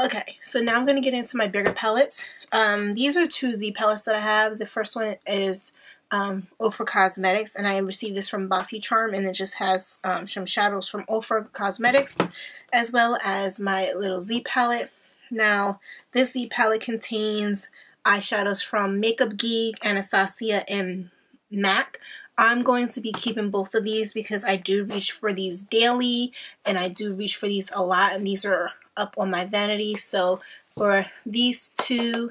Okay, so now I'm going to get into my bigger palettes. These are two Z palettes that I have. The first one is Ofra Cosmetics, and I received this from Boxycharm, and it just has some shadows from Ofra Cosmetics, as well as my little Z palette. Now, this Z palette contains eyeshadows from Makeup Geek, Anastasia, and MAC. I'm going to be keeping both of these because I do reach for these daily, and I do reach for these a lot, and these are up on my vanity. So for these two,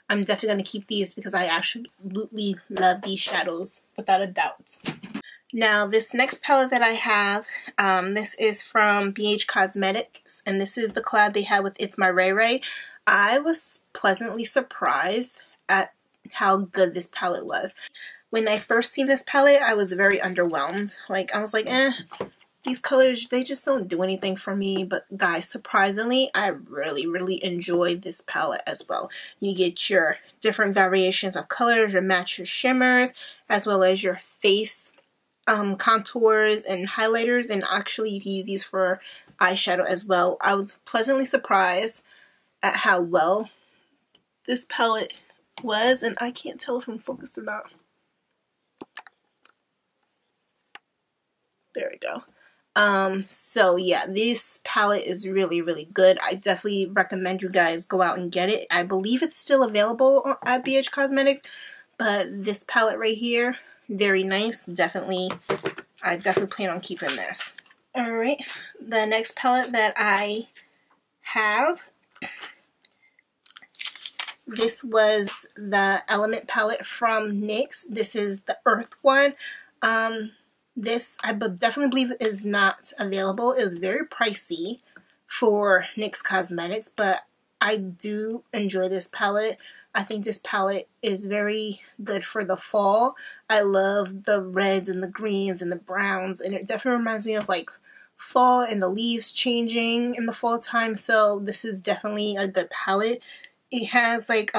I'm definitely going to keep these because I absolutely love these shadows without a doubt. Now this next palette that I have, this is from BH Cosmetics, and this is the collab they had with It's My Ray Ray. I was pleasantly surprised at how good this palette was. When I first seen this palette, I was very underwhelmed. Like, I was like, these colors, they just don't do anything for me. But guys, surprisingly, I really enjoyed this palette as well. You get your different variations of colors, your match, your shimmers, as well as your face contours and highlighters. And actually, you can use these for eyeshadow as well. I was pleasantly surprised at how well this palette was. And I can't tell if I'm focused or not. There we go. So yeah, this palette is really good. I definitely recommend you guys go out and get it. I believe it's still available at BH Cosmetics, but this palette right here, very nice. I definitely plan on keeping this. Alright, the next palette that I have, this was the Element palette from NYX. This is the Earth one. This, I definitely believe, is not available. It was very pricey for NYX Cosmetics, but I do enjoy this palette. I think this palette is very good for the fall. I love the reds and the greens and the browns, and it definitely reminds me of like fall and the leaves changing in the fall time, so this is definitely a good palette. It has like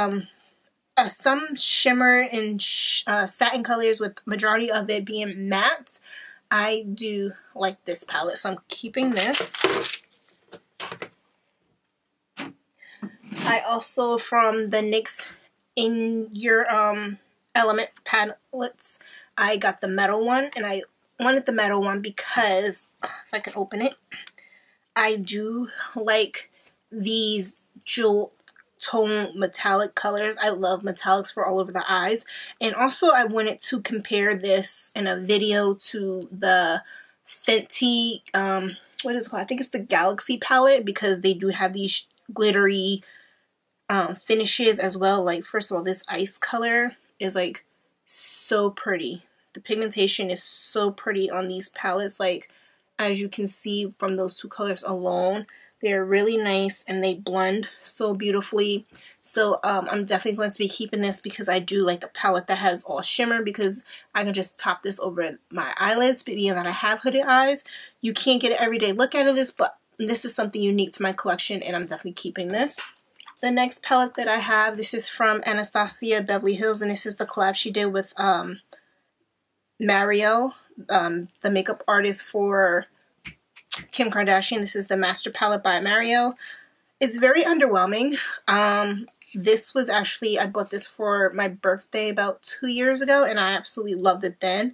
some shimmer and satin colors, with majority of it being matte. I do like this palette, so I'm keeping this. I also, from the NYX In Your Element palettes, I got the metal one, and I wanted the metal one because, if I can open it, I do like these jewel tone metallic colors. I love metallics for all over the eyes. And also I wanted to compare this in a video to the Fenty, what is it called? I think it's the Galaxy palette, because they do have these glittery finishes as well. Like, first of all, this ice color is like so pretty. The pigmentation is so pretty on these palettes. Like, as you can see from those two colors alone, they're really nice and they blend so beautifully. So I'm definitely going to be keeping this because I do like a palette that has all shimmer, because I can just top this over my eyelids, being that I have hooded eyes. You can't get an everyday look out of this, but this is something unique to my collection, and I'm definitely keeping this. The next palette that I have, this is from Anastasia Beverly Hills, and this is the collab she did with Mario, the makeup artist for Kim Kardashian. This is the Master Palette by Mario. It's very underwhelming. This was actually, I bought this for my birthday about 2 years ago, and I absolutely loved it then.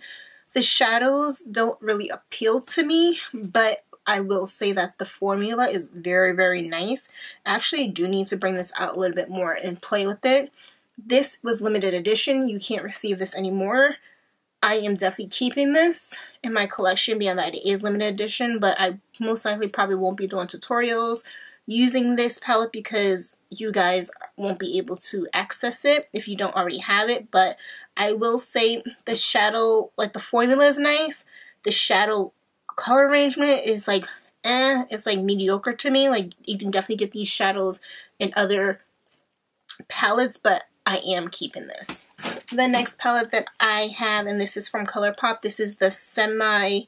The shadows don't really appeal to me, but I will say that the formula is very nice. Actually, I do need to bring this out a little bit more and play with it. This was limited edition. You can't receive this anymore. I am definitely keeping this in my collection, beyond that it is limited edition, but I most likely probably won't be doing tutorials using this palette because you guys won't be able to access it if you don't already have it. But I will say the shadow, like the formula is nice. The shadow color arrangement is like, it's like mediocre to me. Like, you can definitely get these shadows in other palettes, but I am keeping this. The next palette that I have, and this is from ColourPop, this is the Semi-Precious,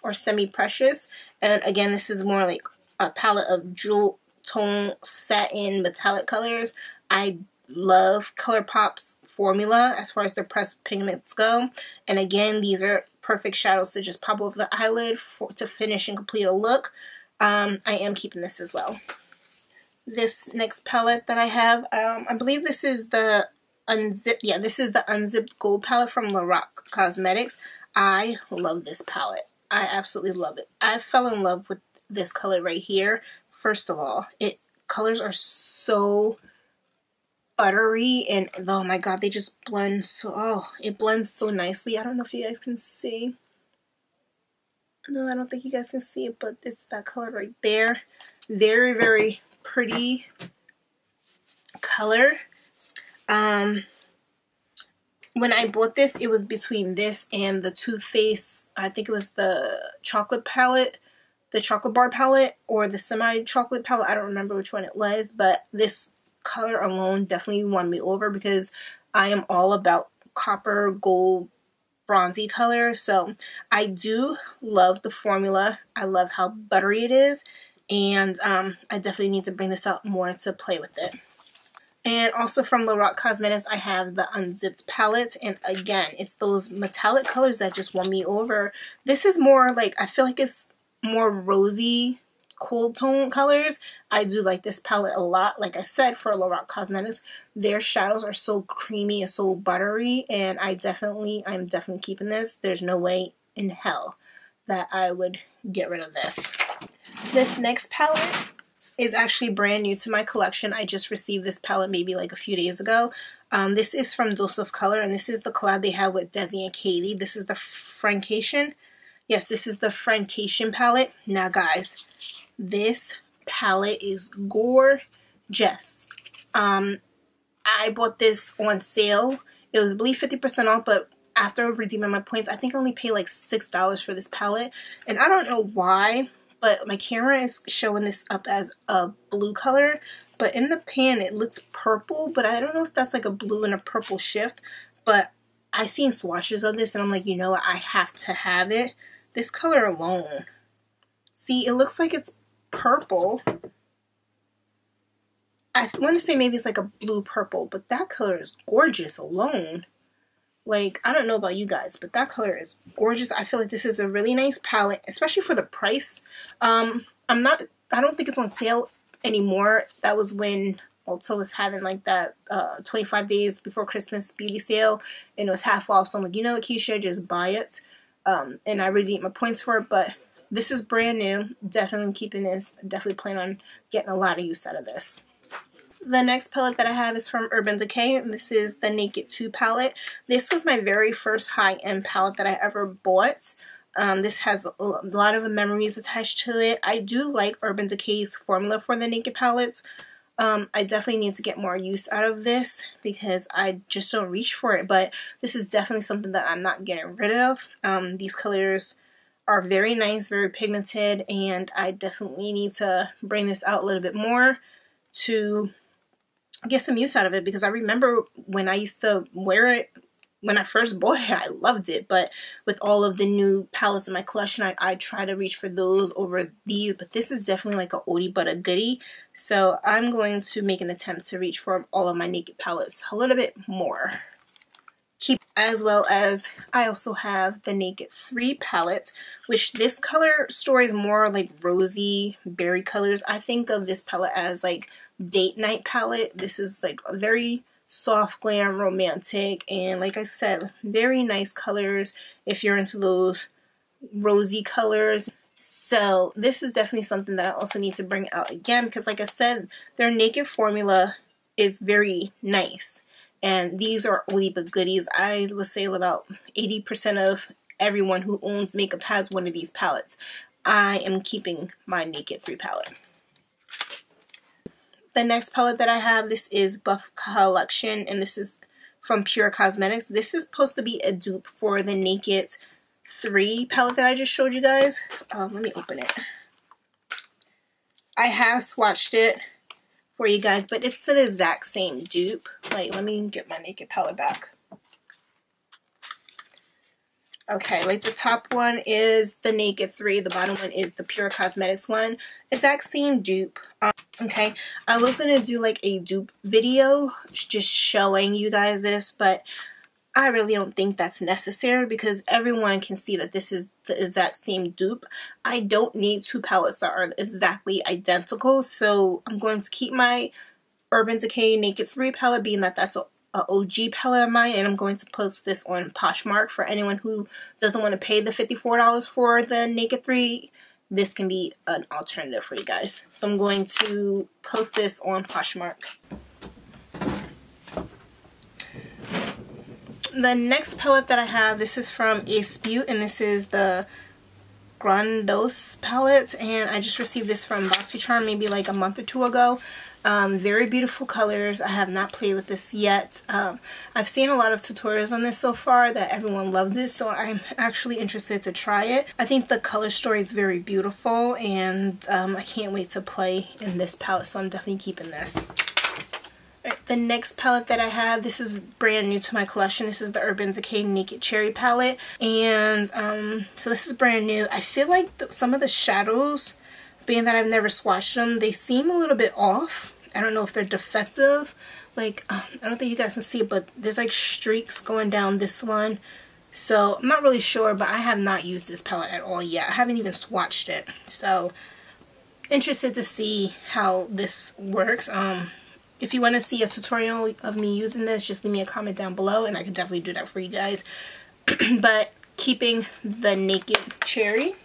or Semi-Precious. And again, this is more like a palette of jewel tone satin metallic colors. I love ColourPop's formula as far as their pressed pigments go. And again, these are perfect shadows to just pop over the eyelid to finish and complete a look. I am keeping this as well. this next palette that I have. I believe this is the unzipped. Yeah, this is the unzipped gold palette from Lorac Cosmetics. I love this palette. I absolutely love it. I fell in love with this color right here. First of all, colors are so buttery, and oh my god, they just blend so, oh, it blends so nicely. I don't know if you guys can see. No, I don't think you guys can see it, but it's that color right there. Very, very pretty color. When I bought this, it was between this and the Too Faced, I think it was the chocolate palette, the chocolate bar palette, or the semi-chocolate palette. I don't remember which one it was, but this color alone definitely won me over because I am all about copper, gold, bronzy color. So I do love the formula. I love how buttery it is, and I definitely need to bring this out more to play with it. And also from Lorac Cosmetics, I have the unzipped palette, and again, it's those metallic colors that just won me over. This is more like, I feel like it's more rosy, cool tone colors. I do like this palette a lot. Like I said, for Lorac Cosmetics, their shadows are so creamy and so buttery, and I'm definitely keeping this. There's no way in hell that I would get rid of this. This next palette is actually brand new to my collection. I just received this palette maybe like a few days ago. This is from Dose of Color, and this is the collab they have with Desi and Katie. This is the Francation. Yes, this is the Francation palette. Now guys, this palette is gorgeous. I bought this on sale. It was, I believe, 50% off, but after redeeming my points, I think I only paid like $6 for this palette. And I don't know why, but my camera is showing this up as a blue color, but in the pan it looks purple, but I don't know if that's like a blue and a purple shift. But I seen swatches of this and I'm like, you know what, I have to have it. This color alone, see, it looks like it's purple. I want to say maybe it's like a blue purple, but that color is gorgeous alone. Like, I don't know about you guys, but that color is gorgeous. I feel like this is a really nice palette, especially for the price. I don't think it's on sale anymore. That was when Ulta was having like that 25 days before Christmas beauty sale, and it was half off. So I'm like, you know what, Keysha, just buy it. And I redeemed my points for it, but this is brand new. Definitely keeping this. Definitely plan on getting a lot of use out of this. The next palette that I have is from Urban Decay, and this is the Naked 2 palette. This was my very first high-end palette that I ever bought. This has a lot of memories attached to it. I do like Urban Decay's formula for the Naked palettes. I definitely need to get more use out of this because I just don't reach for it, but this is definitely something that I'm not getting rid of. These colors are very nice, very pigmented, and I definitely need to bring this out a little bit more to get some use out of it, because I remember when I used to wear it when I first bought it, I loved it, but with all of the new palettes in my collection, I try to reach for those over these, but this is definitely like a oldie but a goodie, so I'm going to make an attempt to reach for all of my Naked palettes a little bit more. As well as I also have the Naked 3 palette, which this color story is more like rosy berry colors. I think of this palette as like date night palette. This is like a very soft glam, romantic, and like I said, very nice colors if you're into those rosy colors. So this is definitely something that I also need to bring out again, because like I said, their Naked formula is very nice. And these are oldie but goodies. I would say about 80% of everyone who owns makeup has one of these palettes. I am keeping my Naked 3 palette. The next palette that I have, this is Buff Collection, and this is from Pure Cosmetics. This is supposed to be a dupe for the Naked 3 palette that I just showed you guys. Let me open it. I have swatched it for you guys, but it's the exact same dupe. Like, let me get my Naked palette back. Okay, like the top one is the Naked 3, the bottom one is the Pure Cosmetics one. Exact same dupe. Okay, I was gonna do like a dupe video just showing you guys this, but I really don't think that's necessary because everyone can see that this is the exact same dupe. I don't need two palettes that are exactly identical, so I'm going to keep my Urban Decay Naked 3 palette, being that that's a OG palette of mine, and I'm going to post this on Poshmark for anyone who doesn't want to pay the $54 for the Naked 3. This can be an alternative for you guys. So I'm going to post this on Poshmark. The next palette that I have, this is from Ace Beauty, and this is the Grandos palette, and I just received this from Boxycharm maybe like a month or two ago. Very beautiful colors. I have not played with this yet. I've seen a lot of tutorials on this so far that everyone loved it, so I'm actually interested to try it. I think the color story is very beautiful, and I can't wait to play in this palette, so I'm definitely keeping this. The next palette that I have, this is brand new to my collection. This is the Urban Decay Naked Cherry palette, and so this is brand new. I feel like some of the shadows, being that I've never swatched them, they seem a little bit off. I don't know if they're defective. Like, I don't think you guys can see it, but there's like streaks going down this one. So I'm not really sure, but I have not used this palette at all yet. I haven't even swatched it. So interested to see how this works. If you want to see a tutorial of me using this, just leave me a comment down below and I can definitely do that for you guys. But keeping the Naked Cherry,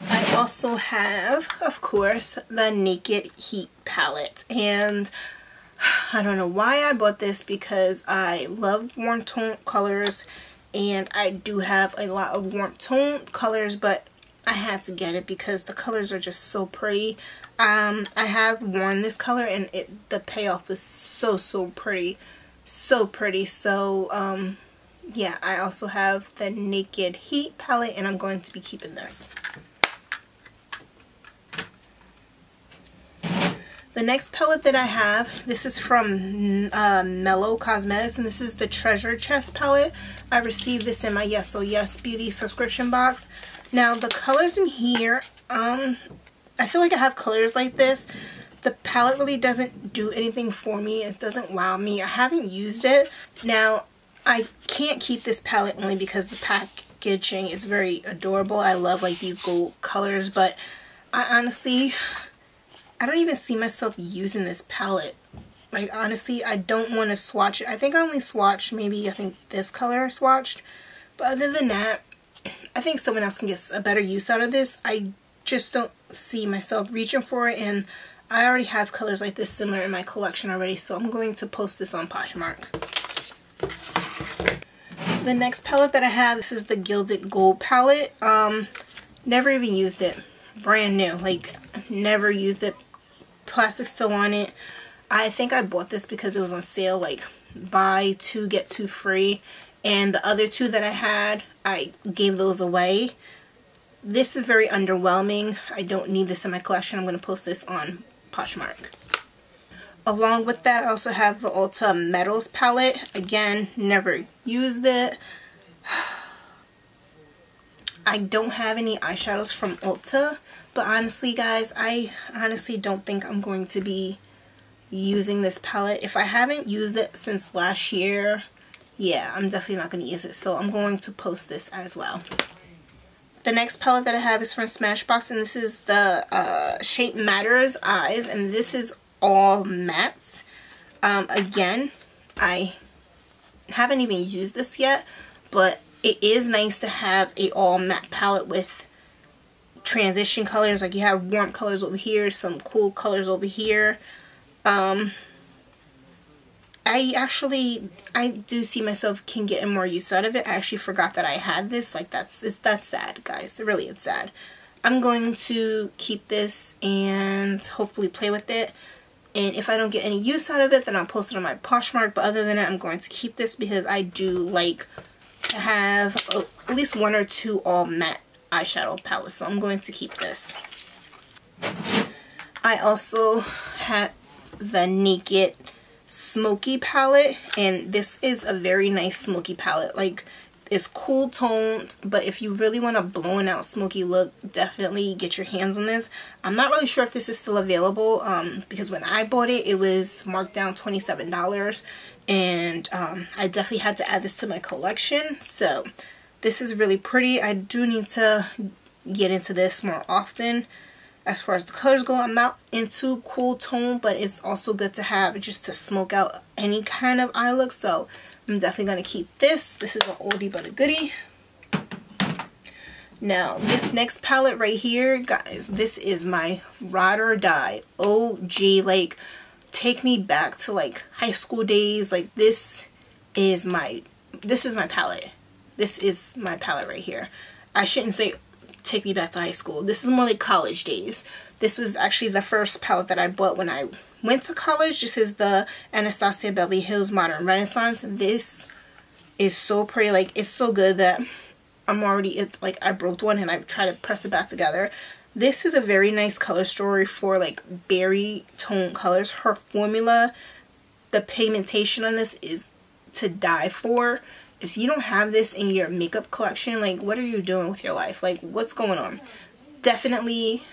I also have, of course, the Naked Heat palette. And I don't know why I bought this because I love warm tone colors and I do have a lot of warm tone colors, but I had to get it because the colors are just so pretty. I have worn this color and the payoff is so pretty. So pretty. So yeah, I also have the Naked Heat palette and I'm going to be keeping this. The next palette that I have, this is from Mellow Cosmetics, and this is the Treasure Chest palette. I received this in my Yes So Yes Beauty subscription box. Now the colors in here, I feel like I have colors like this. The palette really doesn't do anything for me. It doesn't wow me. I haven't used it. Now, I can't keep this palette only because the packaging is very adorable. I love like these gold colors, but I honestly, I don't even see myself using this palette. Like, honestly, I don't want to swatch it. I think I only swatched maybe, I think this color I swatched. But other than that, I think someone else can get a better use out of this. I just don't see myself reaching for it, and I already have colors like this similar in my collection already, so I'm going to post this on Poshmark. The next palette that I have, this is the Gilded Gold palette. Never even used it. Brand new. Like, never used it. Plastic still on it. I think I bought this because it was on sale, like buy two get two free, and the other two that I had, I gave those away. This is very underwhelming. I don't need this in my collection. I'm going to post this on Poshmark. Along with that, I also have the Ulta Metals palette. Again, never used it. I don't have any eyeshadows from Ulta, but honestly guys, I honestly don't think I'm going to be using this palette. If I haven't used it since last year, yeah, I'm definitely not going to use it. So I'm going to post this as well. The next palette that I have is from Smashbox, and this is the Shape Matters Eyes, and this is all mattes. Again, I haven't even used this yet, but it is nice to have a all matte palette with transition colors. Like, you have warm colors over here, some cool colors over here. I do see myself can get more use out of it. I actually forgot that I had this. Like, that's sad, guys. It really is sad. I'm going to keep this and hopefully play with it. And if I don't get any use out of it, then I'll post it on my Poshmark. But other than that, I'm going to keep this because I do like to have at least one or two all matte eyeshadow palettes. So I'm going to keep this. I also have the Naked Smoky palette, and this is a very nice smoky palette. Like, It's cool toned, but if you really want a blown out smoky look, definitely get your hands on this. I'm not really sure if this is still available because when I bought it, it was marked down $27, and I definitely had to add this to my collection. So this is really pretty. I do need to get into this more often. As far as the colors go, I'm not into cool tone, but it's also good to have just to smoke out any kind of eye look. So I'm definitely going to keep this. This is an oldie but a goodie. Now, this next palette right here, guys, this is my ride or die OG. Like, take me back to like high school days. Like, this is my palette. This is my palette right here. I shouldn't say take me back to high school. This is more like college days. This was actually the first palette that I bought when I went to college. This is the Anastasia Beverly Hills Modern Renaissance. This is so pretty. Like, it's so good that it's like I broke one and I tried to press it back together. This is a very nice color story for like berry tone colors. Her formula, the pigmentation on this is to die for. If you don't have this in your makeup collection, like, what are you doing with your life? Like, what's going on? Definitely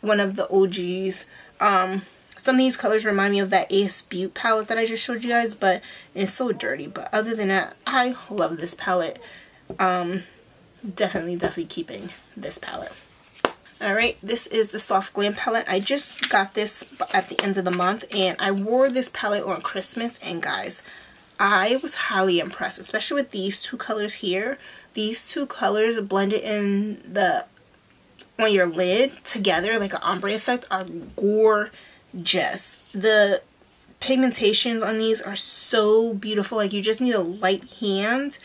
one of the OGs. Some of these colors remind me of that Ace Butte palette that I just showed you guys, but it's so dirty. But other than that, I love this palette. Definitely keeping this palette. Alright, this is the Soft Glam palette. I just got this at the end of the month, and I wore this palette on Christmas, and guys, I was highly impressed, especially with these two colors here. These two colors blended in on your lid together like an ombre effect are gorgeous. The pigmentations on these are so beautiful. Like, you just need a light hand.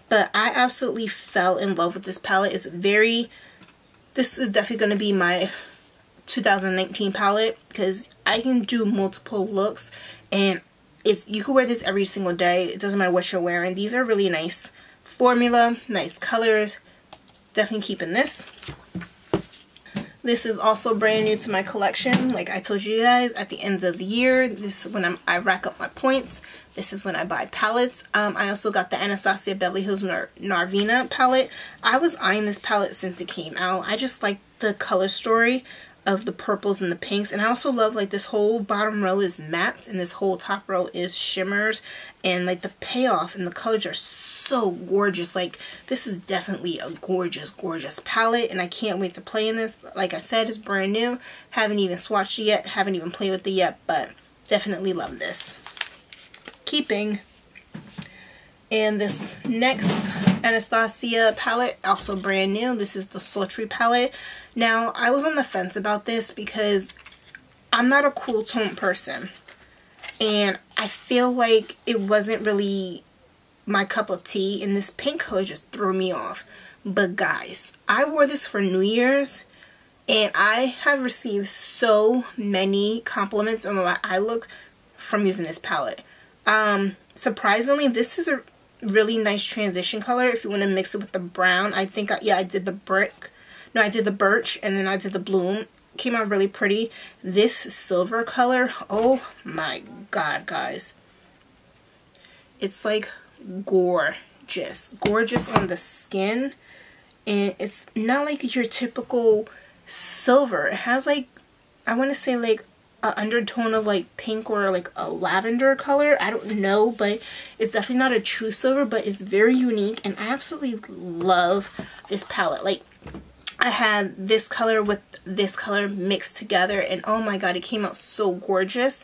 But I absolutely fell in love with this palette. This is definitely going to be my 2019 palette because I can do multiple looks, and you can wear this every single day. It doesn't matter what you're wearing. These are really nice formula, nice colors. Definitely keeping this. This is also brand new to my collection. Like I told you guys, at the end of the year, this is when I rack up my points. This is when I buy palettes. I also got the Anastasia Beverly Hills Narvina palette. I was eyeing this palette since it came out. I just like the color story of the purples and the pinks, and I also love like this whole bottom row is matte and this whole top row is shimmers, and like the payoff and the colors are so gorgeous. Like, this is definitely a gorgeous palette, and I can't wait to play in this. Like I said, it's brand new, haven't even swatched it yet, haven't even played with it yet, but definitely love this. Keeping. And this next Anastasia palette, also brand new. This is the Sultry palette. Now, I was on the fence about this because I'm not a cool tone person, and I feel like it wasn't really my cup of tea, and this pink color just threw me off. But guys, I wore this for New Year's, and I have received so many compliments on my eye look from using this palette. Surprisingly, this is a really nice transition color if you want to mix it with the brown. I think, I did the brick. No, I did the birch, and then I did the bloom. Came out really pretty. This silver color, oh my god, guys. It's like gorgeous. Gorgeous on the skin. And it's not like your typical silver. It has like, I want to say like an undertone of like pink or like a lavender color. I don't know, but it's definitely not a true silver, but it's very unique, and I absolutely love this palette. Like, I had this color with this color mixed together, and oh my god, it came out so gorgeous.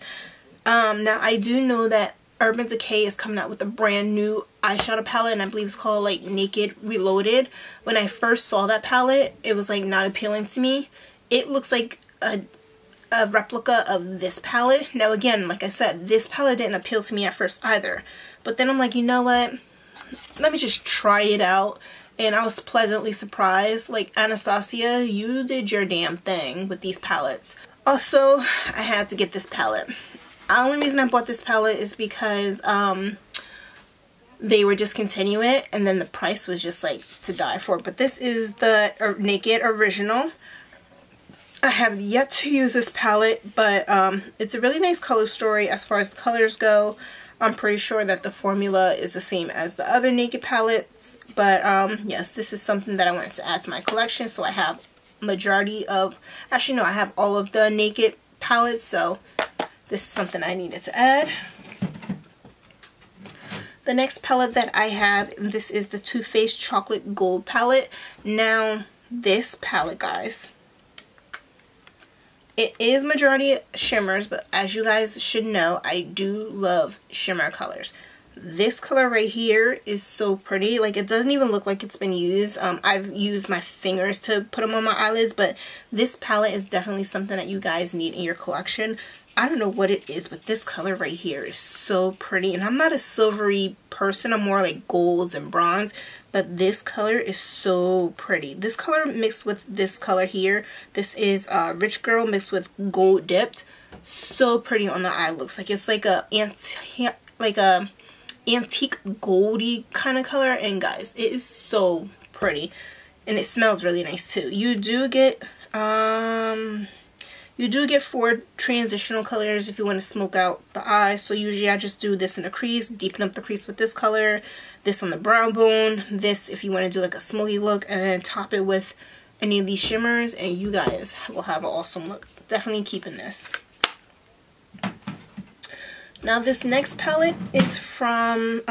Now I do know that Urban Decay is coming out with a brand new eyeshadow palette, and I believe it's called like Naked Reloaded. When I first saw that palette, it was like not appealing to me. It looks like a replica of this palette. Now again, like I said, this palette didn't appeal to me at first either, but then I'm like, you know what, let me just try it out. And I was pleasantly surprised. Like, Anastasia, you did your damn thing with these palettes. Also, I had to get this palette. The only reason I bought this palette is because they were discontinuing it, and then the price was just like to die for. But this is the Naked Original. I have yet to use this palette, but it's a really nice color story as far as the colors go. I'm pretty sure that the formula is the same as the other Naked palettes, but yes, this is something that I wanted to add to my collection. So I have majority of, actually no, I have all of the Naked palettes, so this is something I needed to add. The next palette that I have, this is the Too Faced Chocolate Gold palette. Now, this palette, guys, it is majority shimmers, but as you guys should know, I do love shimmer colors. This color right here is so pretty. Like, it doesn't even look like it's been used. I've used my fingers to put them on my eyelids, but this palette is definitely something that you guys need in your collection. I don't know what it is, but this color right here is so pretty. And I'm not a silvery person. I'm more like golds and bronze. But this color is so pretty. This color mixed with this color here. This is Rich Girl mixed with Gold Dipped. So pretty on the eye. Looks like it's like a antique goldy kind of color. And guys, it is so pretty. And it smells really nice too. You do get 4 transitional colors if you want to smoke out the eye. So usually I just do this in the crease, deepen up the crease with this color, this on the brow bone, this if you want to do like a smoky look, and then top it with any of these shimmers, and you guys will have an awesome look. Definitely keeping this. Now this next palette is from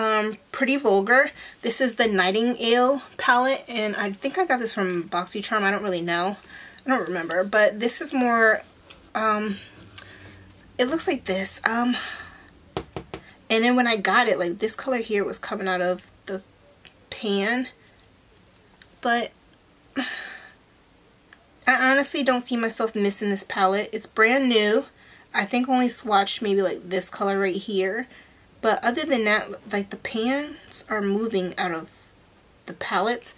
Pretty Vulgar. This is the Nightingale palette, and I think I got this from Boxycharm. I don't really know. I don't remember, but this is more, it looks like this. And then when I got it, like this color here was coming out of the pan. But I honestly don't see myself missing this palette. It's brand new. I think only swatched maybe like this color right here. But other than that, like the pans are moving out of the palette.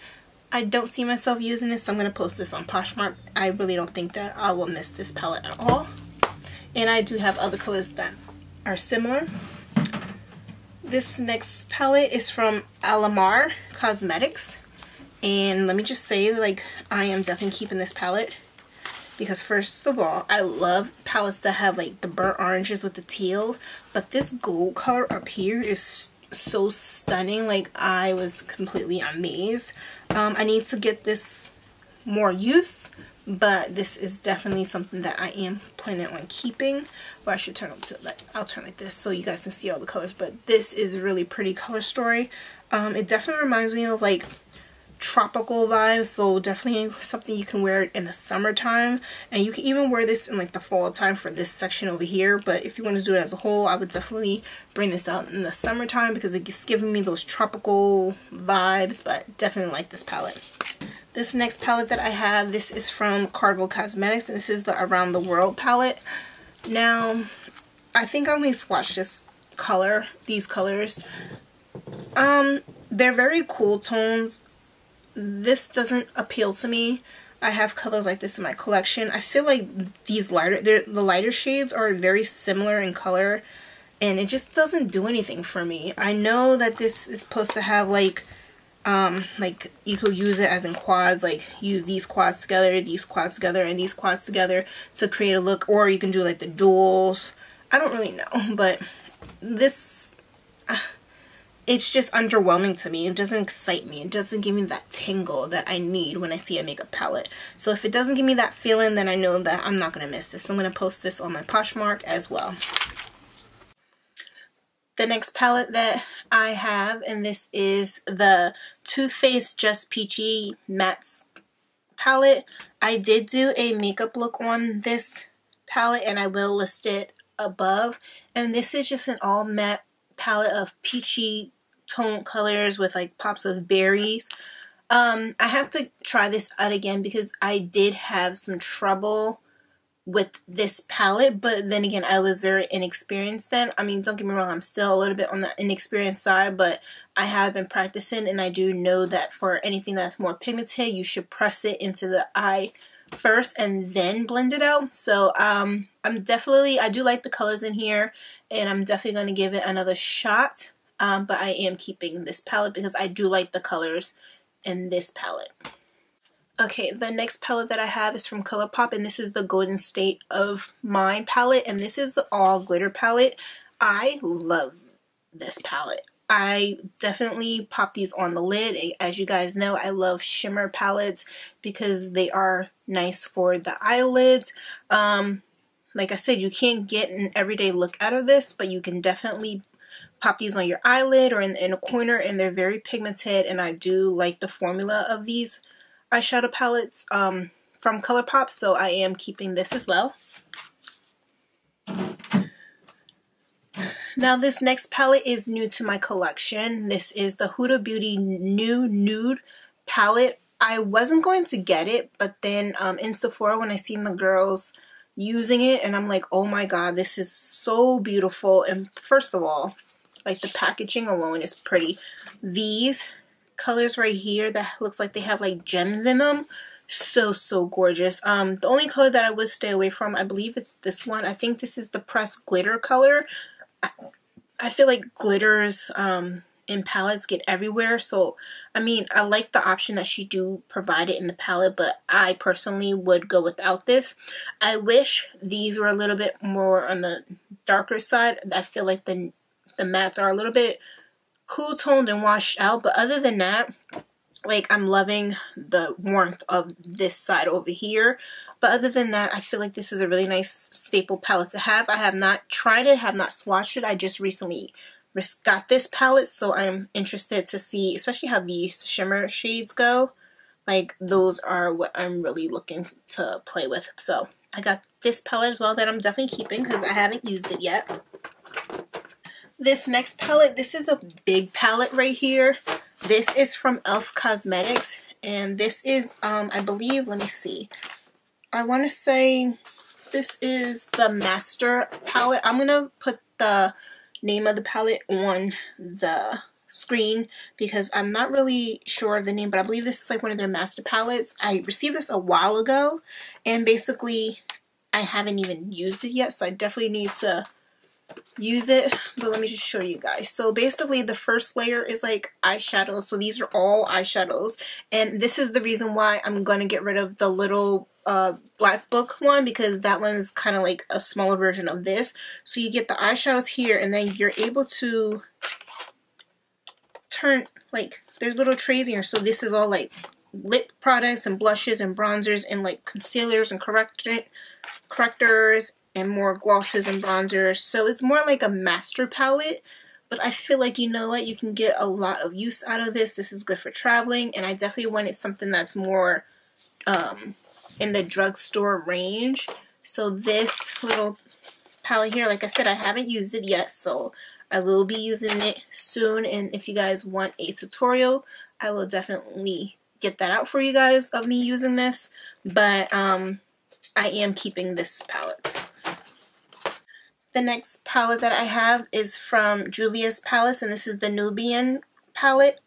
I don't see myself using this, so I'm going to post this on Poshmark. I really don't think that I will miss this palette at all. And I do have other colors that are similar. This next palette is from Alamar Cosmetics. And let me just say, like, I am definitely keeping this palette. Because first of all, I love palettes that have like the burnt oranges with the teal. But this gold color up here is so stunning. Like, I was completely amazed. I need to get this more use, but this is definitely something that I am planning on keeping. Or I should turn it to like, I'll turn like this so you guys can see all the colors. But this is a really pretty color story. It definitely reminds me of like tropical vibes, so definitely something you can wear in the summertime, and you can even wear this in like the fall time for this section over here. But if you want to do it as a whole, I would definitely bring this out in the summertime because it's giving me those tropical vibes. But definitely like this palette. This next palette that I have, this is from Cargo Cosmetics, and this is the Around the World palette. Now I think I only swatched this color, these colors. They're very cool tones. This doesn't appeal to me. I have colors like this in my collection. I feel like these the lighter shades are very similar in color, and it just doesn't do anything for me. I know that this is supposed to have like you could use it as in quads, like use these quads together, these quads together, and these quads together to create a look, or you can do like the duals. I don't really know, but this it's just underwhelming to me. It doesn't excite me. It doesn't give me that tingle that I need when I see a makeup palette. So if it doesn't give me that feeling, then I know that I'm not going to miss this. So I'm going to post this on my Poshmark as well. The next palette that I have, and this is the Too Faced Just Peachy Mattes palette. I did do a makeup look on this palette, and I will list it above. And this is just an all matte palette of peachy tone colors with like pops of berries. I have to try this out again because I did have some trouble with this palette, but then again, I was very inexperienced then. I mean, don't get me wrong, I'm still a little bit on the inexperienced side, but I have been practicing, and I do know that for anything that's more pigmented, you should press it into the eye first and then blend it out. So I do like the colors in here, and I'm definitely going to give it another shot. But I am keeping this palette because I do like the colors in this palette. Okay, the next palette that I have is from ColourPop, and this is the Golden State of Mind palette, and this is all glitter palette. I love this palette. I definitely pop these on the lid. As you guys know, I love shimmer palettes because they are nice for the eyelids. Like I said, you can't get an everyday look out of this, but you can definitely pop these on your eyelid or in a corner, and they're very pigmented, and I do like the formula of these eyeshadow palettes from ColourPop, so I am keeping this as well. Now this next palette is new to my collection. This is the Huda Beauty New Nude palette. I wasn't going to get it, but then in Sephora when I seen the girls using it, and I'm like, oh my god, this is so beautiful. And first of all, like the packaging alone is pretty. These colors right here that looks like they have like gems in them, so gorgeous. The only color that I would stay away from, I believe it's this one. I think this is the pressed glitter color. I feel like glitters in palettes get everywhere, so I mean, I like the option that she do provide it in the palette, but I personally would go without this. I wish these were a little bit more on the darker side. I feel like the mattes are a little bit cool toned and washed out, but other than that, like, I'm loving the warmth of this side over here. But other than that, I feel like this is a really nice staple palette to have. I have not tried it, have not swatched it. I just recently got this palette, so I'm interested to see, especially how these shimmer shades go. Like, those are what I'm really looking to play with. So I got this palette as well that I'm definitely keeping because I haven't used it yet. This next palette, this is a big palette right here. This is from e.l.f. Cosmetics, and this is, I believe, let me see. I want to say this is the Master palette. I'm going to put the name of the palette on the screen because I'm not really sure of the name, but I believe this is like one of their Master palettes. I received this a while ago, and basically I haven't even used it yet, so I definitely need to use it. But let me just show you guys. So basically the first layer is like eyeshadows, so these are all eyeshadows, and this is the reason why I'm going to get rid of the little black book one, because that one is kind of like a smaller version of this. So you get the eyeshadows here, and then you're able to turn, like, there's little trays here. So this is all like lip products and blushes and bronzers and like concealers and correctors and more glosses and bronzers. So it's more like a master palette, but I feel like, you know what, you can get a lot of use out of this. This is good for traveling, and I definitely wanted something that's more in the drugstore range. So this little palette here, like I said, I haven't used it yet, so I will be using it soon, and if you guys want a tutorial, I will definitely get that out for you guys of me using this. But I am keeping this palette. The next palette that I have is from Juvias Place, and this is the Nubian palette.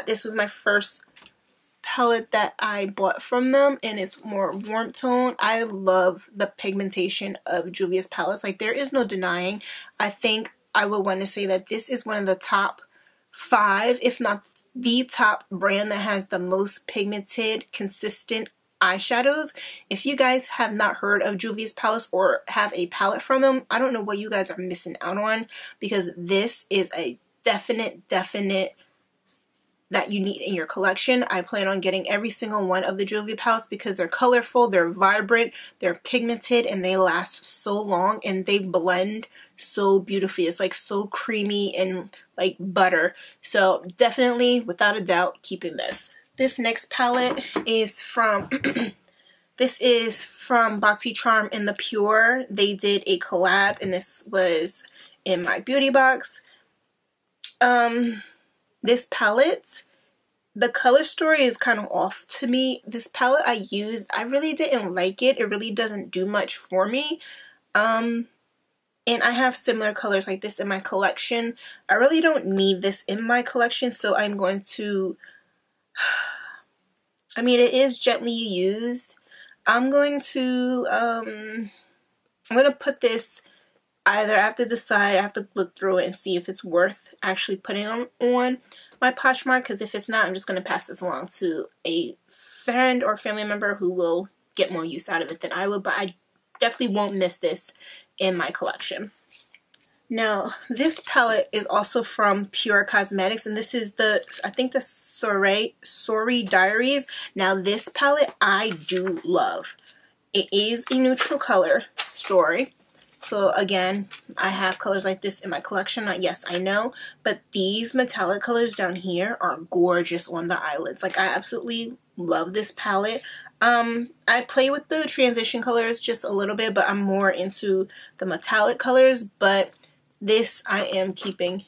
This was my first palette that I bought from them, and it's more warm tone. I love the pigmentation of Juvias palettes. Like, there is no denying. I think I would want to say that this is one of the top 5, if not the top brand that has the most pigmented, consistent eyeshadows. If you guys have not heard of Juvias Place or have a palette from them, I don't know what you guys are missing out on, because this is a definite that you need in your collection. I plan on getting every single one of the Juvias palettes because they're colorful, they're vibrant, they're pigmented, and they last so long, and they blend so beautifully. It's like so creamy and like butter. So definitely, without a doubt, keeping this. This next palette is from this is from Boxycharm in the Pure. They did a collab, and this was in my beauty box. This palette, the color story is kind of off to me. This palette I used, I really didn't like it. It really doesn't do much for me. And I have similar colors like this in my collection. I really don't need this in my collection, so I'm going to, I mean, it is gently used. I'm going to put this, either I have to decide, I have to look through it and see if it's worth actually putting on my Poshmark, because if it's not, I'm just going to pass this along to a friend or family member who will get more use out of it than I will, but I definitely won't miss this in my collection. Now, this palette is also from Pure Cosmetics, and this is the, I think the Sorry Diaries. Now, this palette I do love. It is a neutral color story. So again, I have colors like this in my collection. Yes, I know, but these metallic colors down here are gorgeous on the eyelids. Like, I absolutely love this palette. I play with the transition colors just a little bit, but I'm more into the metallic colors, but this I am keeping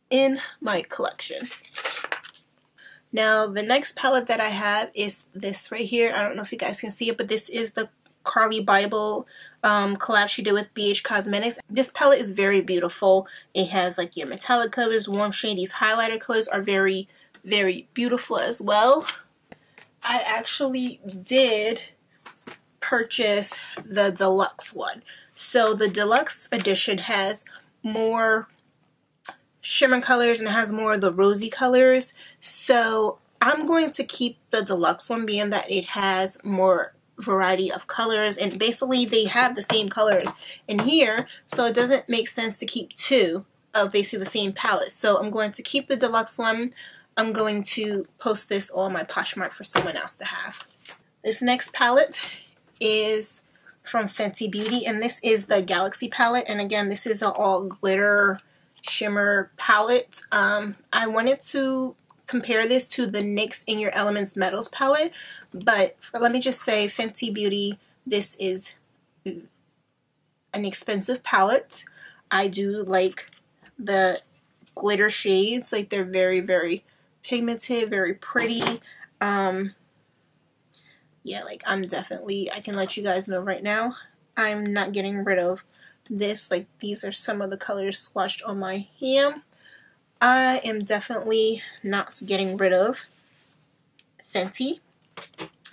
in my collection. Now, the next palette that I have is this right here. I don't know if you guys can see it, but this is the Carly Bible collab she did with BH Cosmetics. This palette is very beautiful. It has like your metallic colors, warm shade. These highlighter colors are very, very beautiful as well. I actually did purchase the deluxe one. So the deluxe edition has more shimmer colors and it has more of the rosy colors. So I'm going to keep the deluxe one, being that it has more variety of colors, and basically they have the same colors in here, so it doesn't make sense to keep two of basically the same palette. So I'm going to keep the deluxe one. I'm going to post this on my Poshmark for someone else to have. This next palette is from Fenty Beauty, and this is the Galaxy palette, and again, this is an all glitter shimmer palette. I wanted to compare this to the NYX In Your Elements Metals palette, but let me just say, Fenty Beauty, this is an expensive palette. I do like the glitter shades. Like, they're very, very pigmented, very pretty. Yeah, like, I can let you guys know right now, I'm not getting rid of this. Like, these are some of the colors swatched on my hand. I am definitely not getting rid of Fenty.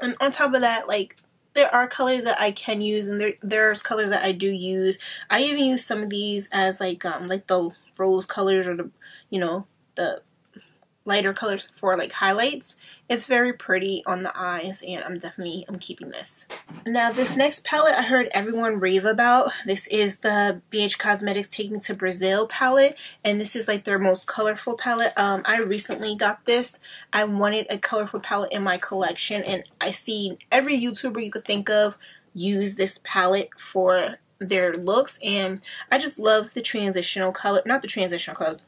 And on top of that, like, there are colors that I can use, and there's colors that I do use. I even use some of these as like the rose colors, or the, you know, the lighter colors for like highlights. It's very pretty on the eyes, and I'm keeping this. Now, this next palette I heard everyone rave about. This is the BH Cosmetics Take Me to Brazil palette, and this is like their most colorful palette. I recently got this. I wanted a colorful palette in my collection, and I see every YouTuber you could think of use this palette for their looks, and I just love the transitional color, not the transitional colors,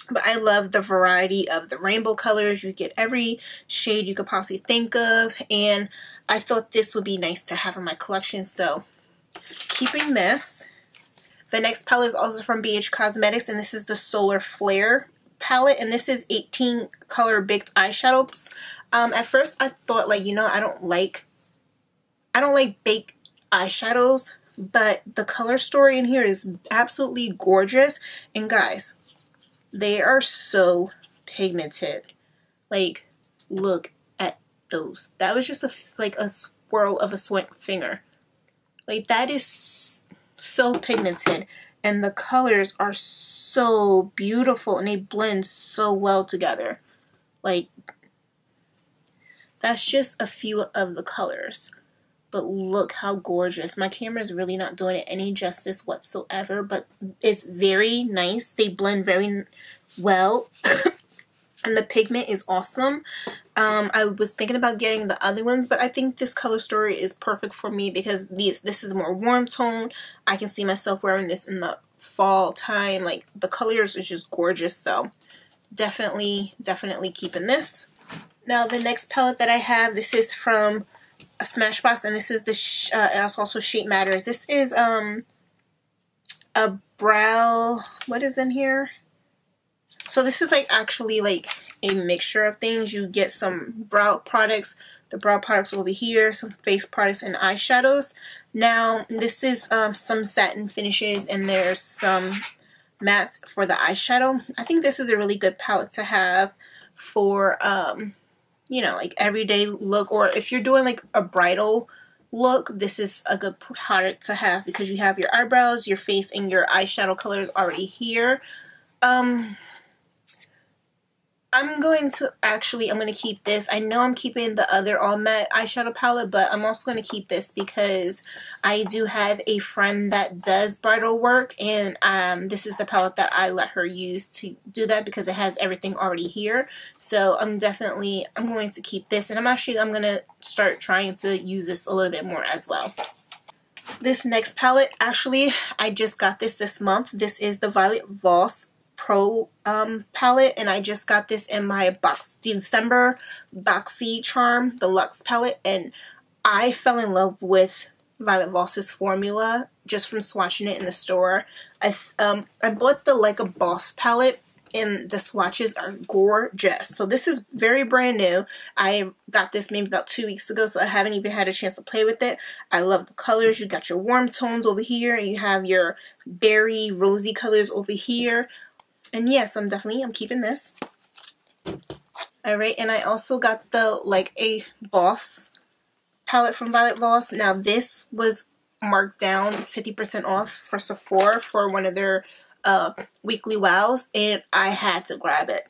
but I love the variety of the rainbow colors. You get every shade you could possibly think of, and I thought this would be nice to have in my collection, so keeping this. The next palette is also from BH Cosmetics, and this is the Solar Flare palette, and this is 18 color baked eyeshadows. At first I thought, like, you know, I don't like baked eyeshadows, but the color story in here is absolutely gorgeous, and guys, they are so pigmented. Like, look at those. That was just like a swirl of a finger. Like, that is so pigmented, and the colors are so beautiful, and they blend so well together. Like, that's just a few of the colors. But look how gorgeous. My camera is really not doing it any justice whatsoever, but it's very nice. They blend very well. And the pigment is awesome. I was thinking about getting the other ones, but I think this color story is perfect for me because this is more warm tone. I can see myself wearing this in the fall time. Like, the colors are just gorgeous, so definitely keeping this. Now, the next palette that I have, this is from a Smashbox, and this is the also Shape Matters. This is a brow, what is in here? So this is like actually like a mixture of things. You get some brow products, the brow products over here, some face products, and eyeshadows. Now, this is some satin finishes, and there's some matte for the eyeshadow. I think this is a really good palette to have for you know, like everyday look, or if you're doing like a bridal look, this is a good palette to have because you have your eyebrows, your face, and your eyeshadow colors already here. I'm going to keep this. I know I'm keeping the other all matte eyeshadow palette, but I'm also going to keep this because I do have a friend that does bridal work, and this is the palette that I let her use to do that because it has everything already here. So I'm going to keep this, and I'm going to start trying to use this a little bit more as well. This next palette, actually, I just got this month. This is the Violet Voss Pro palette, and I just got this in my December Boxycharm Deluxe palette, and I fell in love with Violet Voss's formula just from swatching it in the store. I bought the Like a Boss palette, and the swatches are gorgeous. So this is very brand new. I got this maybe about 2 weeks ago, so I haven't even had a chance to play with it. I love the colors. You got your warm tones over here, and you have your berry rosy colors over here. And yes, I'm keeping this. Alright, and I also got the Like a Boss palette from Violet Voss. Now this was marked down 50% off for Sephora for one of their weekly wows, and I had to grab it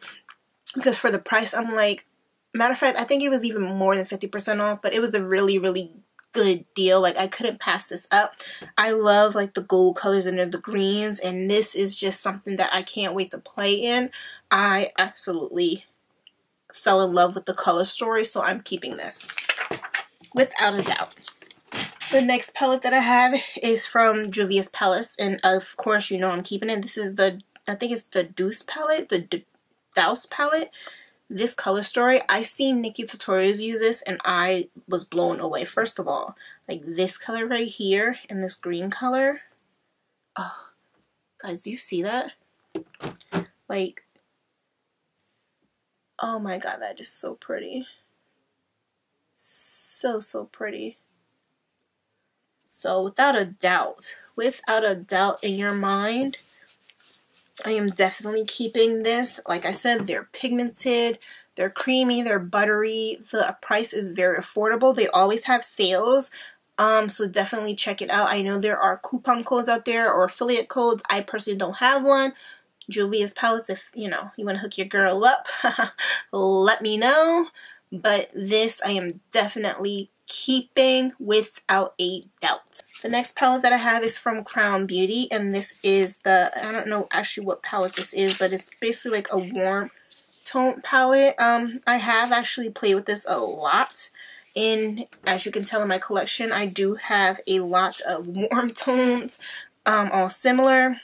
because for the price, I'm like, matter of fact, I think it was even more than 50% off, but it was a really, really good deal. Like, I couldn't pass this up. I love like the gold colors and the greens, and this is just something that I can't wait to play in. I absolutely fell in love with the color story, so I'm keeping this without a doubt. The next palette that I have is from Juvias Place, and of course, you know I'm keeping it. This is I think it's the Deuce palette, the Douse palette. This color story, I seen Nikki Tutorials use this, and I was blown away. First of all, like this color right here and this green color. Oh, guys, do you see that? Like, oh my god, that is so pretty. So, so pretty. So without a doubt in your mind, I am definitely keeping this. Like I said, they're pigmented, they're creamy, they're buttery. The price is very affordable. They always have sales. So definitely check it out. I know there are coupon codes out there or affiliate codes. I personally don't have one. Juvias Place, if you know you want to hook your girl up, let me know. But this I am definitely keeping without a doubt. The next palette that I have is from Crown Beauty, and this is I don't know actually what palette this is, but it's basically like a warm tone palette. I have actually played with this a lot, and as you can tell in my collection, I do have a lot of warm tones, all similar.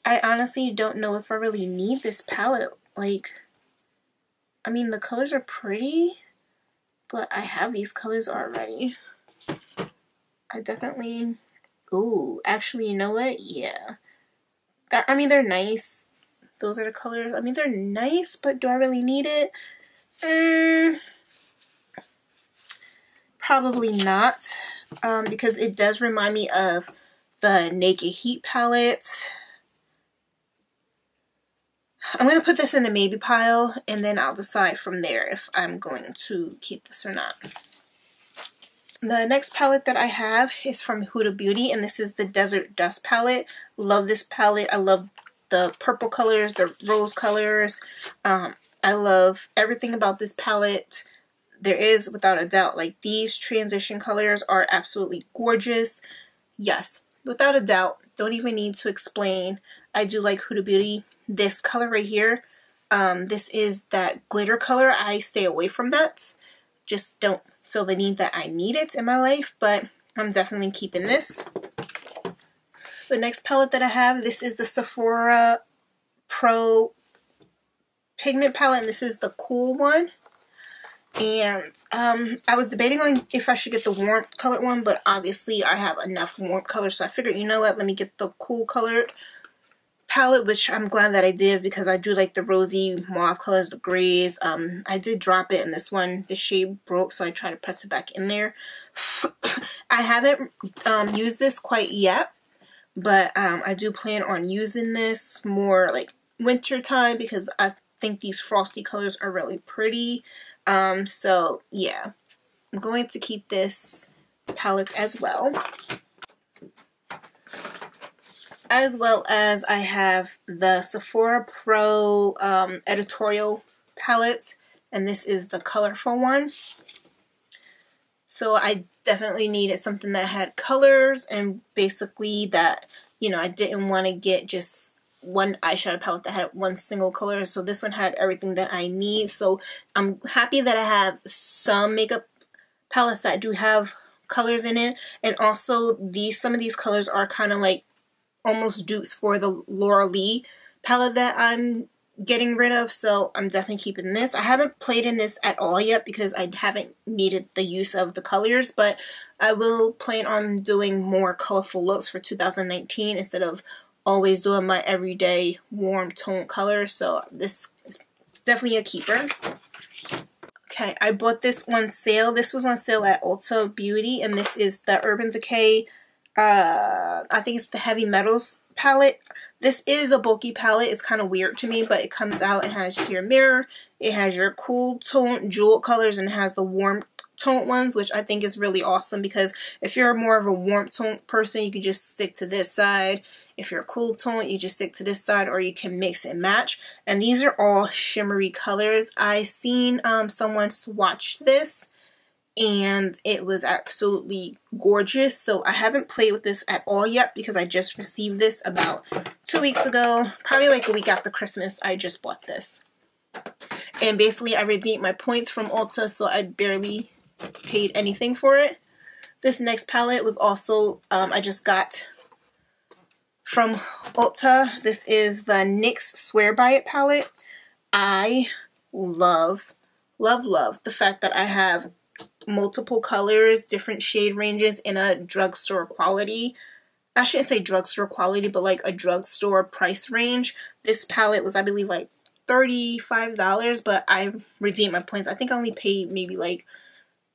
I honestly don't know if I really need this palette. Like, I mean, the colors are pretty, but I have these colors already. I definitely... Ooh, actually, you know what? Yeah. I mean, they're nice. Those are the colors. I mean, they're nice, but do I really need it? Probably not. Because it does remind me of the Naked Heat palette. I'm going to put this in the maybe pile, and then I'll decide from there if I'm going to keep this or not. The next palette that I have is from Huda Beauty, and this is the Desert Dust palette. Love this palette. I love the purple colors, the rose colors. I love everything about this palette. There is, without a doubt, like these transition colors are absolutely gorgeous. Yes, without a doubt. Don't even need to explain. I do like Huda Beauty. This color right here, this is that glitter color. I stay away from that. Just don't feel the need that I need it in my life, but I'm definitely keeping this. The next palette that I have, this is the Sephora Pro Pigment palette, and this is the cool one. And I was debating on if I should get the warm colored one, but obviously I have enough warm colors, so I figured, you know what, let me get the cool colored palette, which I'm glad that I did because I do like the rosy mauve colors, the grays. I did drop it in this one. The shade broke, so I tried to press it back in there. I haven't used this quite yet, but I do plan on using this more like winter time because I think these frosty colors are really pretty. So yeah, I'm going to keep this palette as well. as well as I have the Sephora Pro editorial palette, and this is the colorful one. So I definitely needed something that had colors, and basically that, you know, I didn't want to get just one eyeshadow palette that had one single color. So this one had everything that I need. So I'm happy that I have some makeup palettes that do have colors in it, and also some of these colors are kind of like almost dupes for the Laura Lee palette that I'm getting rid of, so I'm definitely keeping this. I haven't played in this at all yet because I haven't needed the use of the colors, but I will plan on doing more colorful looks for 2019 instead of always doing my everyday warm tone colors, so this is definitely a keeper. Okay, I bought this on sale. This was on sale at Ulta Beauty, and this is the Urban Decay, I think it's the Heavy Metals palette. This is a bulky palette. It's kind of weird to me, but it comes out and has your mirror. It has your cool tone jewel colors, and it has the warm tone ones, which I think is really awesome because if you're more of a warm tone person, you can just stick to this side. If you're a cool tone, you just stick to this side, or you can mix and match. And these are all shimmery colors. I seen someone swatch this, and it was absolutely gorgeous. So I haven't played with this at all yet because I just received this about 2 weeks ago, probably like a week after Christmas. I just bought this, and basically I redeemed my points from Ulta, so I barely paid anything for it. This next palette was also I just got from Ulta. This is the NYX Swear By It palette. I love the fact that I have multiple colors, different shade ranges in a drugstore quality. I shouldn't say drugstore quality, but like a drugstore price range. This palette was, I believe, like $35, but I redeemed my points. I think I only paid maybe like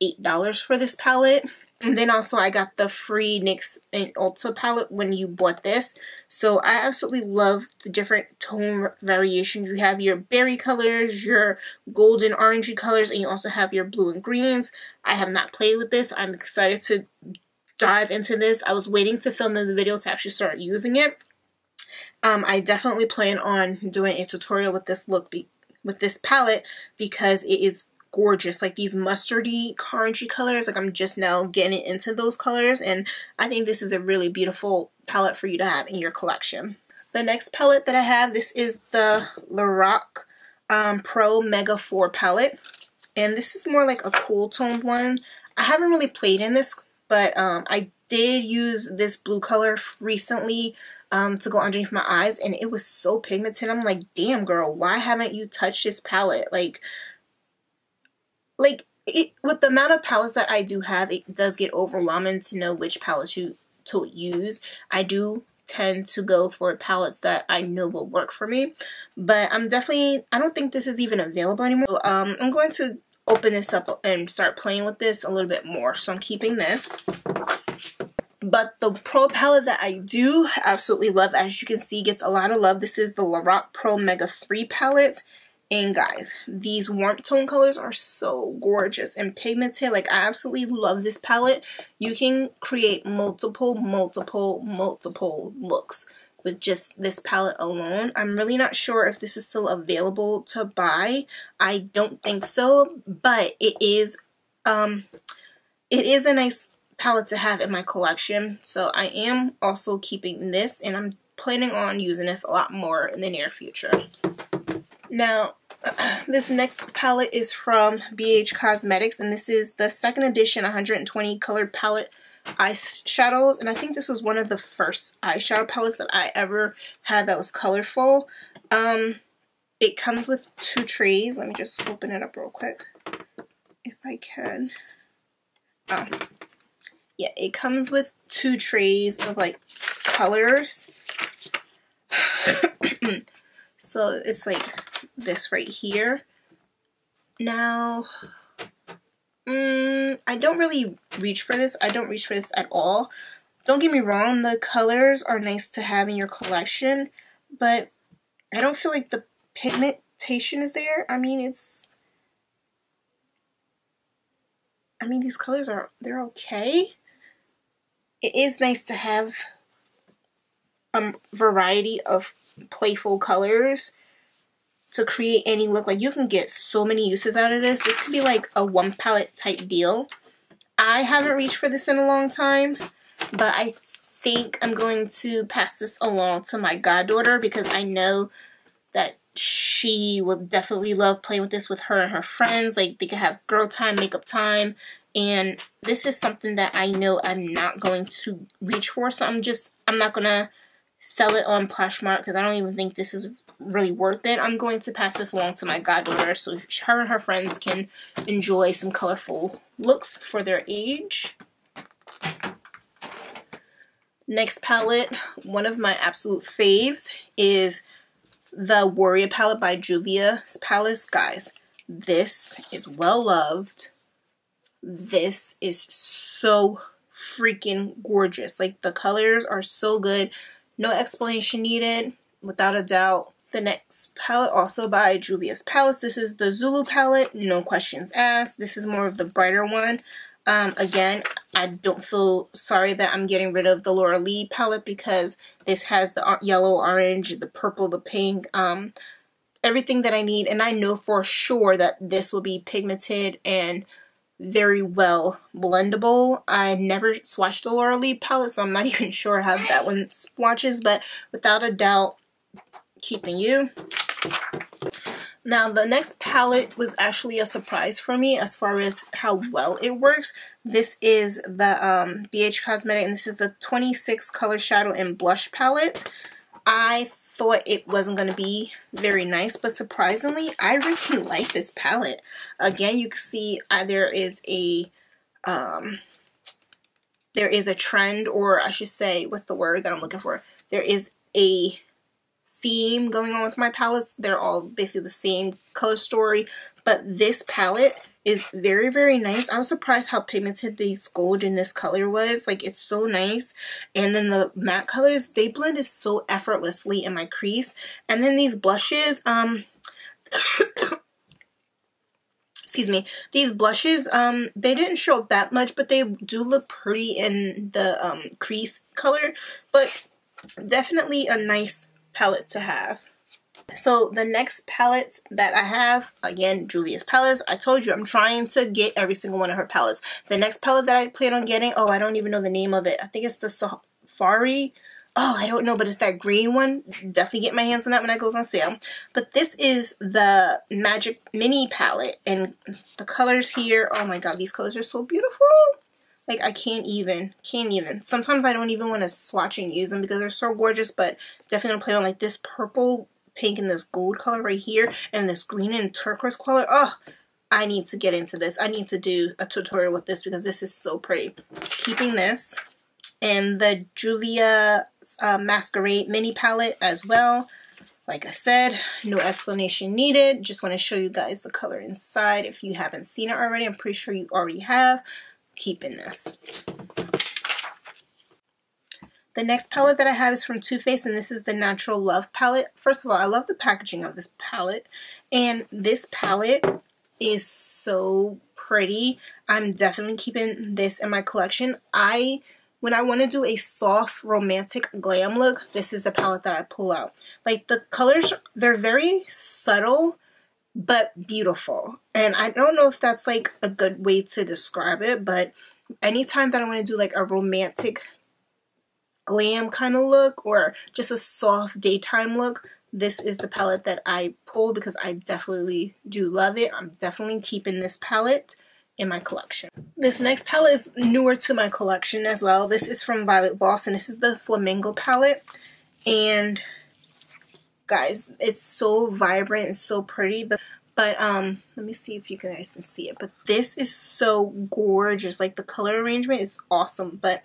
$8 for this palette. And then also I got the free NYX and Ulta palette when you bought this. So I absolutely love the different tone variations. You have your berry colors, your golden orangey colors, and you also have your blue and greens. I have not played with this. I'm excited to dive into this. I was waiting to film this video to actually start using it. I definitely plan on doing a tutorial with this look, with this palette, because it is gorgeous. Like these mustardy, orangey colors, like I'm just now getting into those colors, and I think this is a really beautiful palette for you to have in your collection. The next palette that I have, this is the Lorac Pro Mega 4 palette, and this is more like a cool toned one. I haven't really played in this, but I did use this blue color recently to go underneath my eyes, and it was so pigmented. I'm like, damn girl, why haven't you touched this palette? Like with the amount of palettes that I do have, it does get overwhelming to know which palettes to use. I do tend to go for palettes that I know will work for me, but I don't think this is even available anymore. So, I'm going to open this up and start playing with this a little bit more, so I'm keeping this. But the Pro palette that I do absolutely love, as you can see, gets a lot of love. This is the Lorac Pro Mega 3 palette. And guys, these warm tone colors are so gorgeous and pigmented. Like, I absolutely love this palette. You can create multiple looks with just this palette alone. I'm really not sure if this is still available to buy. I don't think so, but it is a nice palette to have in my collection. So I am also keeping this, and I'm planning on using this a lot more in the near future. Now, this next palette is from BH Cosmetics, and this is the second edition 120 colored palette eyeshadows, and I think this was one of the first eyeshadow palettes that I ever had that was colorful. It comes with 2 trays. Let me just open it up real quick if I can. Oh, yeah, it comes with 2 trays of like colors. So it's like this right here. Now, I don't really reach for this. I don't reach for this at all. Don't get me wrong, the colors are nice to have in your collection, but I don't feel like the pigmentation is there. I mean, these colors they're okay. It is nice to have a variety of playful colors to create any look. Like, you can get so many uses out of this. This could be like a one palette type deal. I haven't reached for this in a long time, but I think I'm going to pass this along to my goddaughter because I know that she will definitely love playing with this with her and her friends. Like, they could have girl time, makeup time, and this is something that I know I'm not going to reach for, so I'm not gonna sell it on Poshmark because I don't even think this is really worth it. I'm going to pass this along to my goddaughter so her and her friends can enjoy some colorful looks for their age. Next palette, one of my absolute faves, is the Warrior palette by Juvias Place. Guys, this is well loved. This is so freaking gorgeous. Like, the colors are so good. No explanation needed, without a doubt. The next palette, also by Juvias Place. This is the Zulu palette. No questions asked. This is more of the brighter one. Again, I don't feel sorry that I'm getting rid of the Laura Lee palette because this has the yellow, orange, the purple, the pink, everything that I need. And I know for sure that this will be pigmented and very well blendable. I never swatched the Laura Lee palette, so I'm not even sure how that one swatches, but without a doubt, keeping you. Now, the next palette was actually a surprise for me as far as how well it works. This is the BH Cosmetics, and this is the 26 Color Shadow and Blush palette. I thought it wasn't going to be very nice, but surprisingly, I really like this palette. Again, you can see there is a trend, or I should say, what's the word that I'm looking for? There is a theme going on with my palettes. They're all basically the same color story, but this palette is very, very nice. I was surprised how pigmented this gold in this color was. Like, it's so nice. And then the matte colors, they blended so effortlessly in my crease. And then these blushes, excuse me, these blushes, they didn't show up that much, but they do look pretty in the crease color. But definitely a nice palette to have. So the next palette that I have, again, Juvias Place. I told you I'm trying to get every single one of her palettes. The next palette that I plan on getting, oh, I don't even know the name of it. I think it's the Safari. Oh, I don't know, but it's that green one. Definitely get my hands on that when it goes on sale. But this is the Magic Mini palette, and the colors here, oh my god, these colors are so beautiful. Like, I can't even. Sometimes I don't even want to swatch and use them because they're so gorgeous, but definitely going to play on like this purple, pink, and this gold color right here, and this green and turquoise color. Oh, I need to get into this. I need to do a tutorial with this because this is so pretty. Keeping this. And the Juvia Masquerade Mini palette as well. Like I said, no explanation needed. Just want to show you guys the color inside. If you haven't seen it already, I'm pretty sure you already have. Keeping this. The next palette that I have is from Too Faced, and this is the Natural Love palette. First of all, I love the packaging of this palette, and this palette is so pretty. I'm definitely keeping this in my collection. When I want to do a soft, romantic glam look, this is the palette that I pull out. Like, the colors, they're very subtle, but beautiful. And I don't know if that's like a good way to describe it, but anytime that I want to do like a romantic glam kind of look or just a soft daytime look, this is the palette that I pull because I definitely do love it. I'm definitely keeping this palette in my collection. This next palette is newer to my collection as well. This is from Violet Voss, and this is the Flamingo palette. And guys, it's so vibrant and so pretty. But let me see if you guys can see it. But this is so gorgeous. Like, the color arrangement is awesome. But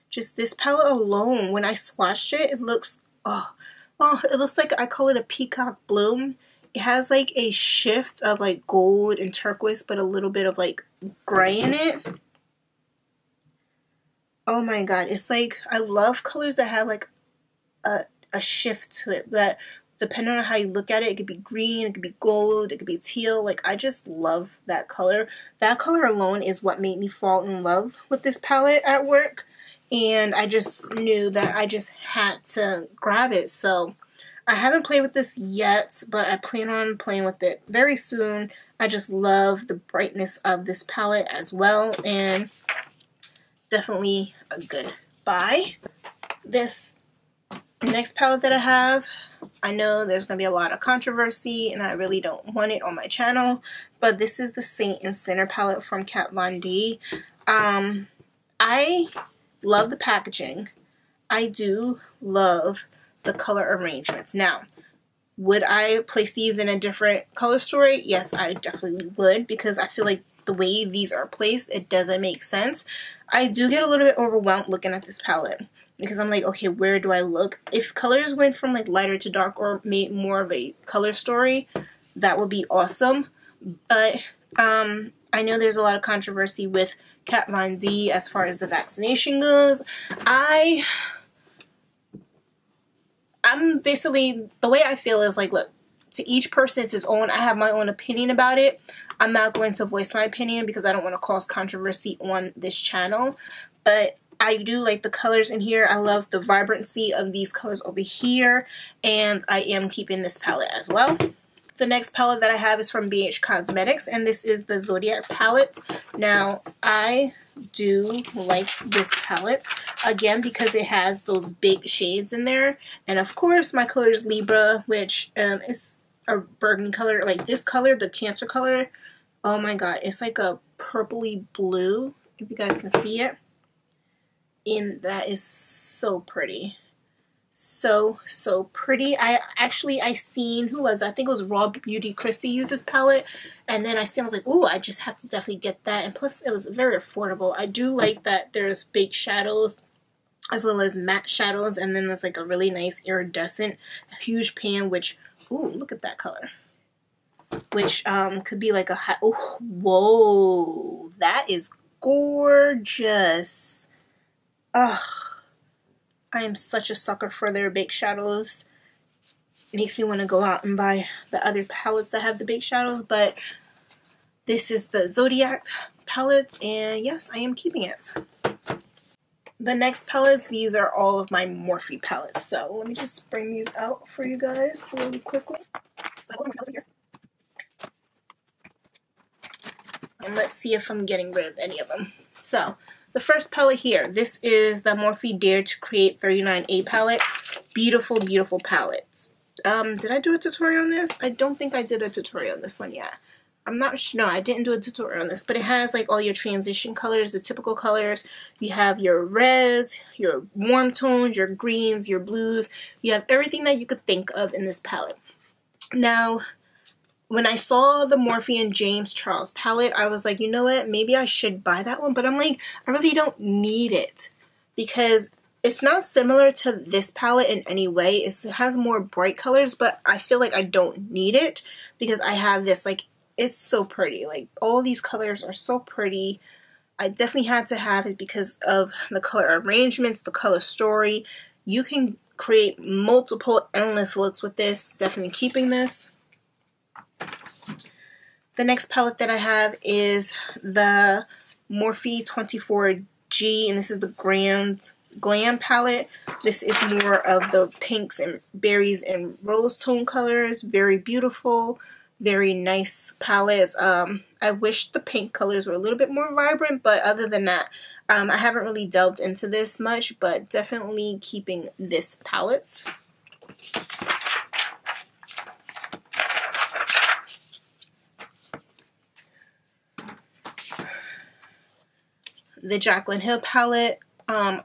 just this palette alone, when I swatched it, it looks, it looks like, I call it a peacock blue. It has like a shift of like gold and turquoise, but a little bit of like gray in it. Oh my god, it's like, I love colors that have like a shift to it, that depending on how you look at it, it could be green, it could be gold, it could be teal. Like, I just love that color. That color alone is what made me fall in love with this palette at work. and I just knew that I just had to grab it. So I haven't played with this yet, but I plan on playing with it very soon. I just love the brightness of this palette as well, and definitely a good buy. This next palette that I have, I know there's going to be a lot of controversy, and I really don't want it on my channel, but this is the Saint and Sinner palette from Kat Von D. I love the packaging. I do love the color arrangements. Now, would I place these in a different color story? Yes, I definitely would, because I feel like the way these are placed, it doesn't make sense. I do get a little bit overwhelmed looking at this palette, because I'm like, okay, where do I look? If colors went from like lighter to dark or made more of a color story, that would be awesome. But I know there's a lot of controversy with Kat Von D as far as the vaccination goes. I'm basically, the way I feel is like, look, to each person it's his own. I have my own opinion about it. I'm not going to voice my opinion because I don't want to cause controversy on this channel. But I do like the colors in here. I love the vibrancy of these colors over here. And I am keeping this palette as well. The next palette that I have is from BH Cosmetics, and this is the Zodiac palette. Now, I do like this palette, again, because it has those big shades in there. And of course, my color is Libra, which is a burgundy color. Like this color, the Cancer color, oh my god, it's like a purpley blue, if you guys can see it. And that is so pretty. So pretty. I seen, who was it? I think it was Raw Beauty Christy used this palette, and then I was like, ooh, I just have to definitely get that. And plus it was very affordable. I do like that there's baked shadows as well as matte shadows, and then there's like a really nice iridescent huge pan, which, ooh, look at that color, which could be like a high, oh, whoa, that is gorgeous. Ugh, I am such a sucker for their baked shadows. It makes me want to go out and buy the other palettes that have the baked shadows, but this is the Zodiac palettes, and yes, I am keeping it. The next palettes, these are all of my Morphe palettes, so let me just bring these out for you guys really quickly. So I have one more here. And let's see if I'm getting rid of any of them. So, the first palette here, this is the Morphe Dare to Create 39A palette. Beautiful, beautiful palettes. Did I do a tutorial on this? I don't think I did a tutorial on this one yet. I'm not sure. No, I didn't do a tutorial on this, but it has like all your transition colors, the typical colors. You have your reds, your warm tones, your greens, your blues. You have everything that you could think of in this palette. Now, when I saw the Morphe and James Charles palette, I was like, you know what? Maybe I should buy that one. But I'm like, I really don't need it, because it's not similar to this palette in any way. It has more bright colors, but I feel like I don't need it because I have this. Like, it's so pretty. Like, all these colors are so pretty. I definitely had to have it because of the color arrangements, the color story. You can create multiple endless looks with this. Definitely keeping this. The next palette that I have is the Morphe 24G, and this is the Glam palette. This is more of the pinks and berries and rose tone colors. Very beautiful, very nice palettes. I wish the pink colors were a little bit more vibrant, but other than that, I haven't really delved into this much, but definitely keeping this palette. The Jaclyn Hill palette. I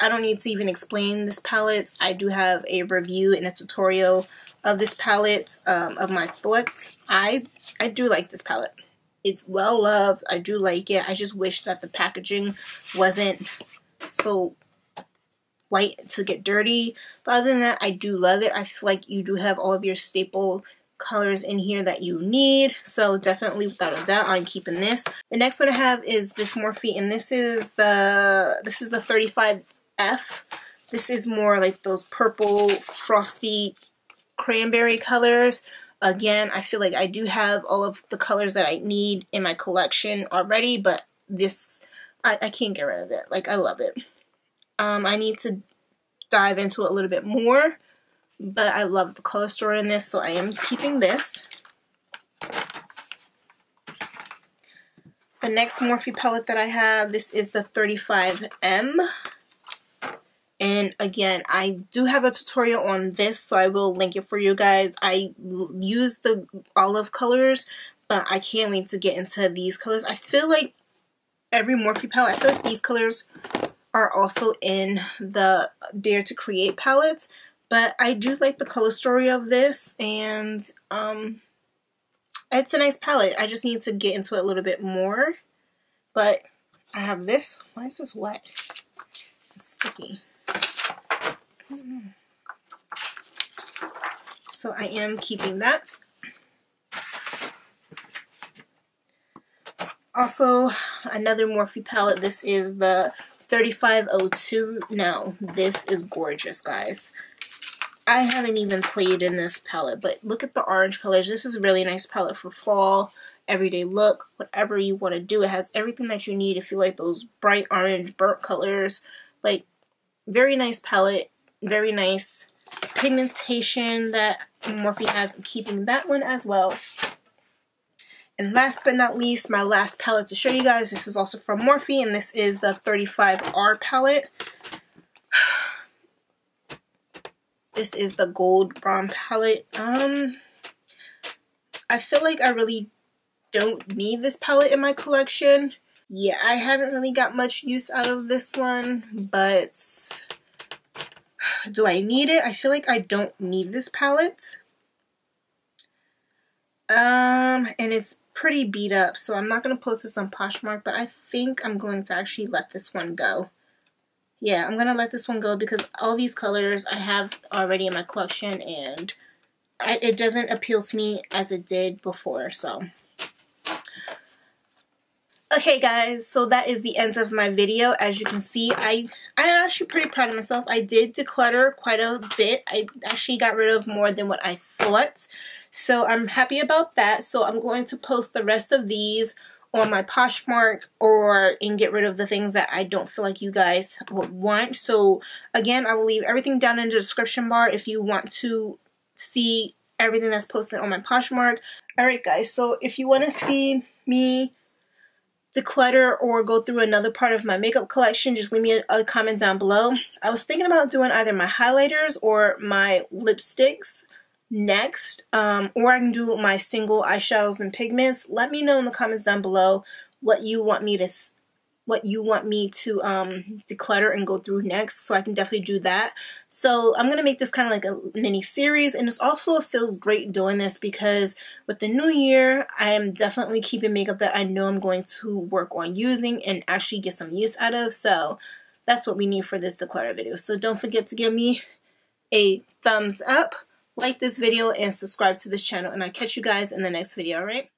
don't need to even explain this palette. I do have a review and a tutorial of this palette, of my thoughts. I do like this palette. It's well loved. I do like it. I just wish that the packaging wasn't so white to get dirty. But other than that, I do love it. I feel like you do have all of your staple colors in here that you need, so definitely without a doubt I'm keeping this. The next one I have is this Morphe, and this is the 35F. This is more like those purple frosty cranberry colors. Again, I feel like I do have all of the colors that I need in my collection already, but this I can't get rid of it. Like, I love it. I need to dive into it a little bit more, but I love the color story in this, so I am keeping this. The next Morphe palette that I have, this is the 35M. And again, I do have a tutorial on this, so I will link it for you guys. I use the olive colors, but I can't wait to get into these colors. I feel like every Morphe palette, I feel like these colors are also in the Dare to Create palettes. But I do like the color story of this, and it's a nice palette. I just need to get into it a little bit more. But I have this. Why is this wet? It's sticky. So I am keeping that. Also, another Morphe palette. This is the 3502. Now, this is gorgeous, guys. I haven't even played in this palette, but look at the orange colors. This is a really nice palette for fall, everyday look, whatever you want to do. It has everything that you need if you like those bright orange burnt colors. Like, very nice palette, very nice pigmentation that Morphe has. I'm keeping that one as well. And last but not least, my last palette to show you guys. This is also from Morphe, and this is the 35R palette. This is the gold brown palette. I feel like I really don't need this palette in my collection. Yeah, I haven't really got much use out of this one, but do I need it? I feel like I don't need this palette. And it's pretty beat up, so I'm not going to post this on Poshmark, but I think I'm going to actually let this one go. Yeah, I'm going to let this one go because all these colors I have already in my collection, and it doesn't appeal to me as it did before, so. Okay, guys, so that is the end of my video. As you can see, I'm actually pretty proud of myself. I did declutter quite a bit. I actually got rid of more than what I thought, so I'm happy about that. So I'm going to post the rest of these on my Poshmark and get rid of the things that I don't feel like you guys would want. So again, I will leave everything down in the description bar if you want to see everything that's posted on my Poshmark. Alright guys, so if you want to see me declutter or go through another part of my makeup collection, just leave me a comment down below. I was thinking about doing either my highlighters or my lipsticks next, or I can do my single eyeshadows and pigments. Let me know in the comments down below what you want me to declutter and go through next, so I can definitely do that. So I'm gonna make this kind of like a mini series, and it also feels great doing this because with the new year I am definitely keeping makeup that I know I'm going to work on using and actually get some use out of. So that's what we need for this declutter video. So don't forget to give me a thumbs up, like this video, and subscribe to this channel, and I'll catch you guys in the next video. Alright?